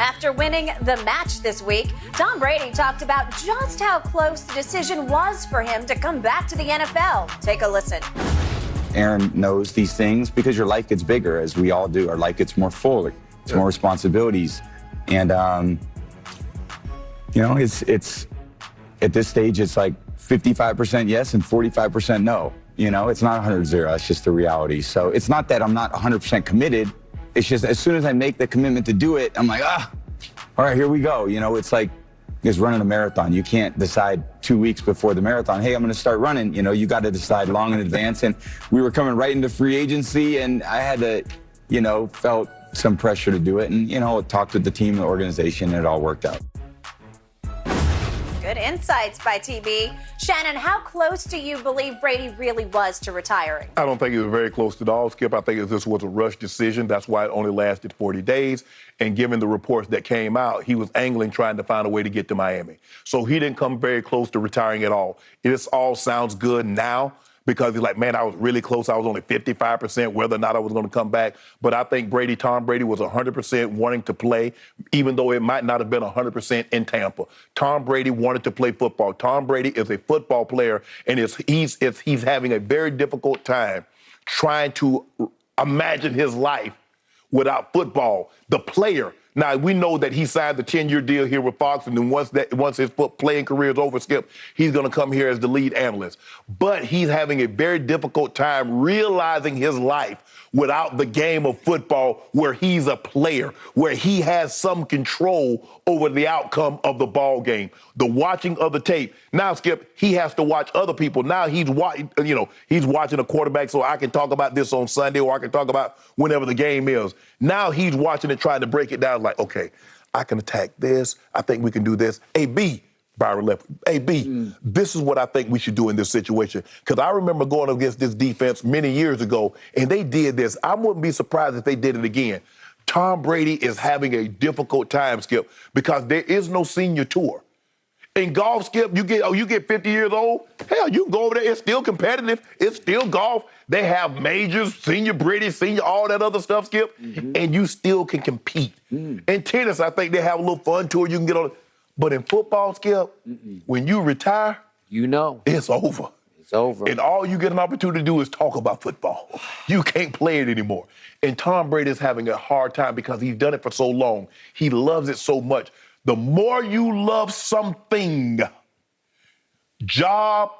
After winning the match this week, Tom Brady talked about just how close the decision was for him to come back to the NFL. Take a listen. Aaron knows these things because your life gets bigger, as we all do. Our life gets more full. It's more responsibilities. And, it's at this stage, it's like 55% yes and 45% no. It's not 100-0. It's just the reality. So it's not that I'm not 100% committed. It's just as soon as I make the commitment to do it, I'm like, all right, here we go. It's like it's running a marathon. You can't decide 2 weeks before the marathon, hey, I'm going to start running. You got to decide long in advance. And we were coming right into free agency, and I had to, felt some pressure to do it. And, talked with the team, the organization, and it all worked out. Good insights by TB. Shannon, how close do you believe Brady really was to retiring? I don't think it was very close at all, Skip. I think this was a rush decision. That's why it only lasted 40 days. And given the reports that came out, he was angling, trying to find a way to get to Miami. So he didn't come very close to retiring at all. This all sounds good now, because he's like, man, I was really close. I was only 55% whether or not I was going to come back. But I think Tom Brady was 100% wanting to play, even though it might not have been 100% in Tampa. Tom Brady wanted to play football. Tom Brady is a football player, and he's having a very difficult time trying to imagine his life without football. The player. Now, we know that he signed the 10-year deal here with Fox, and then once his playing career is over, Skip, he's going to come here as the lead analyst. But he's having a very difficult time realizing his life without the game of football, where he's a player, where he has some control over the outcome of the ball game, the watching of the tape. Now, Skip, he has to watch other people. Now he's watching a quarterback, so I can talk about this on Sunday, or I can talk about whenever the game is. Now he's watching it, trying to break it down like, okay, I can attack this. I think we can do this. A, B, Byron left. Hey, B, this is what I think we should do in this situation. Because I remember going against this defense many years ago, and they did this. I wouldn't be surprised if they did it again. Tom Brady is having a difficult time, Skip, because there is no senior tour. In golf, Skip, you get 50 years old, hell, you can go over there. It's still competitive. It's still golf. They have majors, senior British, senior, all that other stuff, Skip, and you still can compete. In tennis, I think they have a little fun tour you can get on. But in football, Skip, when you retire, it's over. It's over. And all you get an opportunity to do is talk about football. You can't play it anymore. And Tom Brady is having a hard time because he's done it for so long. He loves it so much. The more you love something, job,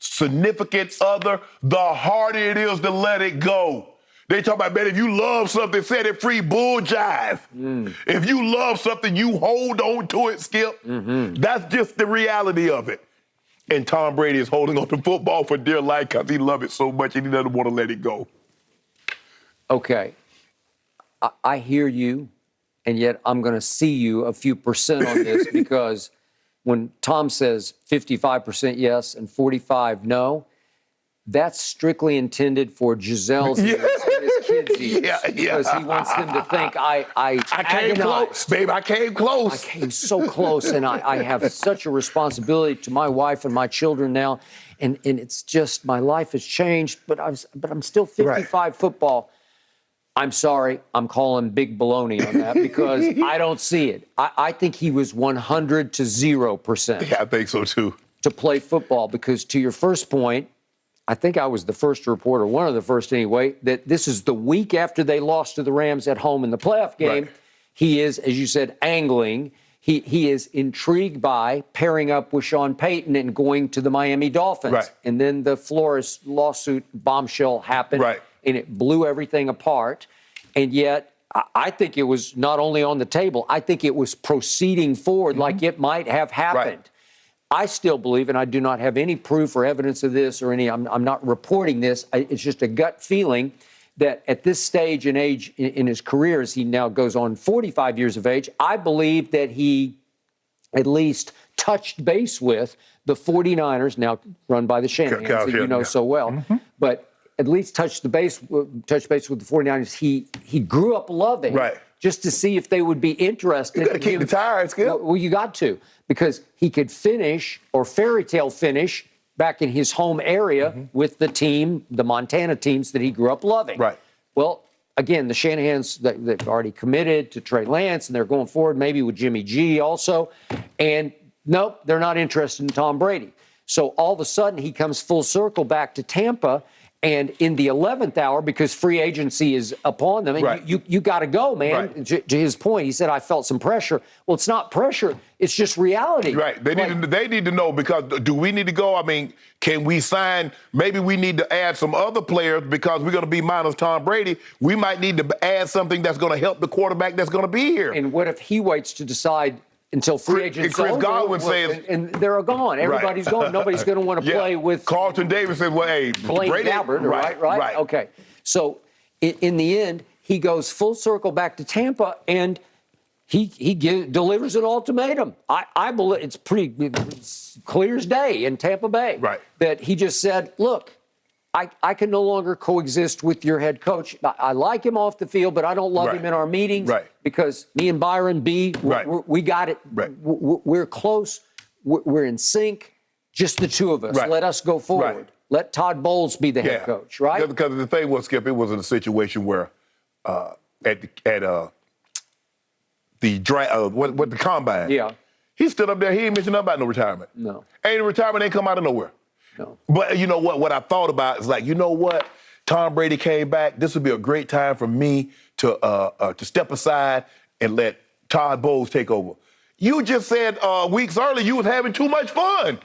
significant other, the harder it is to let it go. They talk about, man, if you love something, set it free, bull jive. If you love something, you hold on to it, Skip. That's just the reality of it. And Tom Brady is holding on to football for dear life because he loves it so much and he doesn't want to let it go. Okay. I hear you, and yet I'm going to see you a few percent on this because when Tom says 55% yes and 45% no, that's strictly intended for Gisele's ears and his kids' ears. Because he wants them to think I came close, babe. I came close. I came so close, and I have such a responsibility to my wife and my children now, and it's just my life has changed, but I'm still 55 football. I'm sorry, I'm calling big baloney on that because I don't see it. I think he was 100 to 0%. Yeah, I think so too. To play football, because to your first point, I think I was the first to report, or one of the first anyway, that this is the week after they lost to the Rams at home in the playoff game. Right. He is, as you said, angling. He is intrigued by pairing up with Sean Payton and going to the Miami Dolphins. Right. And then the Flores lawsuit bombshell happened, and it blew everything apart. And yet, I think it was not only on the table, I think it was proceeding forward like it might have happened. Right. I still believe, and I do not have any proof or evidence of this or I'm not reporting this. It's just a gut feeling that at this stage in age in his career, as he now goes on 45 years of age, I believe that he at least touched base with the 49ers, now run by the Shanahans, that you know so well, but at least touched base with the 49ers. He grew up loving just to see if they would be interested. You got to keep the tires, Skip. Well, you got to, because he could finish or fairy tale finish back in his home area with the team, the Montana teams that he grew up loving. Right. Well, again, the Shanahans, they've already committed to Trey Lance, and they're going forward maybe with Jimmy G also. And nope, they're not interested in Tom Brady. So all of a sudden, he comes full circle back to Tampa. And in the 11th hour, because free agency is upon them, and Right. you got to go, man. Right. To his point, he said, I felt some pressure. Well, it's not pressure. It's just reality. Right. They need to know, because do we need to go? I mean, can we sign? Maybe we need to add some other players because we're going to be minus Tom Brady. We might need to add something that's going to help the quarterback that's going to be here. And what if he waits to decide until free agents Chris over, Godwin says, and they're gone. Everybody's gone. Nobody's going to want to play with Carlton Davis says, well, hey, Blaine Brady, Gabbert, right? Okay. So in the end, he goes full circle back to Tampa, and he delivers an ultimatum. I believe it's it's clear as day in Tampa Bay that he just said, look, I can no longer coexist with your head coach. I like him off the field, but I don't love him in our meetings because me and Byron B, we got it. We're close. We're in sync. Just the two of us. Let us go forward. Let Todd Bowles be the head coach, right? Because the thing was, Skip, it was in a situation where at the combine, he stood up there. He ain't mentioned nothing about no retirement. No. Retirement ain't come out of nowhere. No. But you know what? What I thought about is like, you know what? Tom Brady came back. This would be a great time for me to step aside and let Todd Bowles take over. You just said weeks earlier you was having too much fun.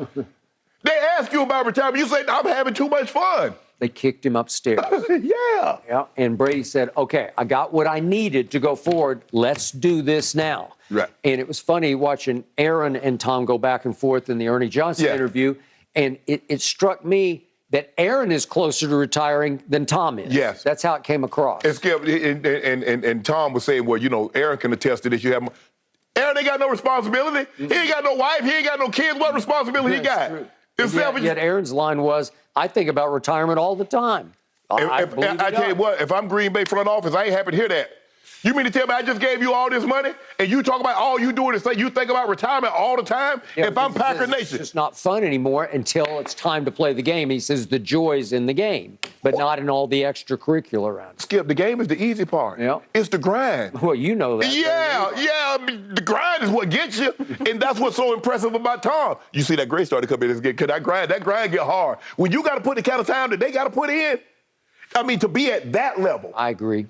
They asked you about retirement. You said, I'm having too much fun. They kicked him upstairs. Yeah. And Brady said, okay, I got what I needed to go forward. Let's do this now. Right. And it was funny watching Aaron and Tom go back and forth in the Ernie Johnson interview. And it struck me that Aaron is closer to retiring than Tom is. Yes. That's how it came across. And Skip, and Tom was saying, well, you know, Aaron can attest to this. Aaron ain't got no responsibility. He ain't got no wife. He ain't got no kids. What responsibility he got? Yet Aaron's line was, I think about retirement all the time. I tell you what, if I'm Green Bay front office, I ain't happy to hear that. You mean to tell me I just gave you all this money and you talk about all you doing is say you think about retirement all the time? Yeah, if I'm Packer Nation. It's just not fun anymore until it's time to play the game. He says the joy's in the game, but not in all the extracurricular around it. Skip, the game is the easy part. Yeah. It's the grind. Well, you know that. Yeah. I mean, the grind is what gets you, and that's what's so impressive about Tom. You see that great starter come in because that grind get hard. When you got to put the kind of time that they got to put in, I mean, to be at that level. I agree.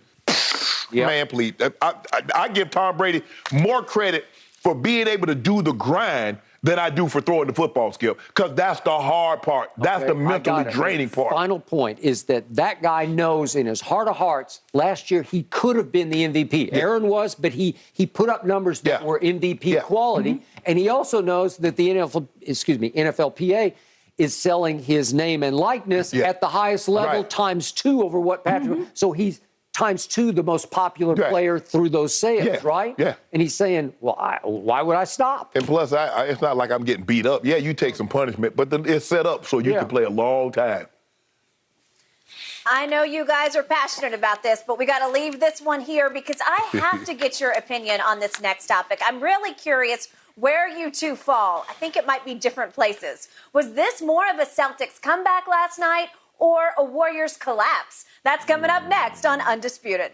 Man, please. I give Tom Brady more credit for being able to do the grind than I do for throwing the football, Skip, because that's the hard part. That's the mentally draining part. Final point is that guy knows in his heart of hearts, last year he could have been the MVP. Yeah. Aaron was, but he put up numbers that were MVP quality. And he also knows that the NFLPA is selling his name and likeness at the highest level times 2 over what Patrick. So he's times 2 the most popular player through those sales, right? Yeah. And he's saying, well, why would I stop? And plus, it's not like I'm getting beat up. Yeah, you take some punishment, but it's set up so you can play a long time. I know you guys are passionate about this, but we got to leave this one here because I have to get your opinion on this next topic. I'm really curious where you two fall. I think it might be different places. Was this more of a Celtics comeback last night or a Warriors collapse? That's coming up next on Undisputed.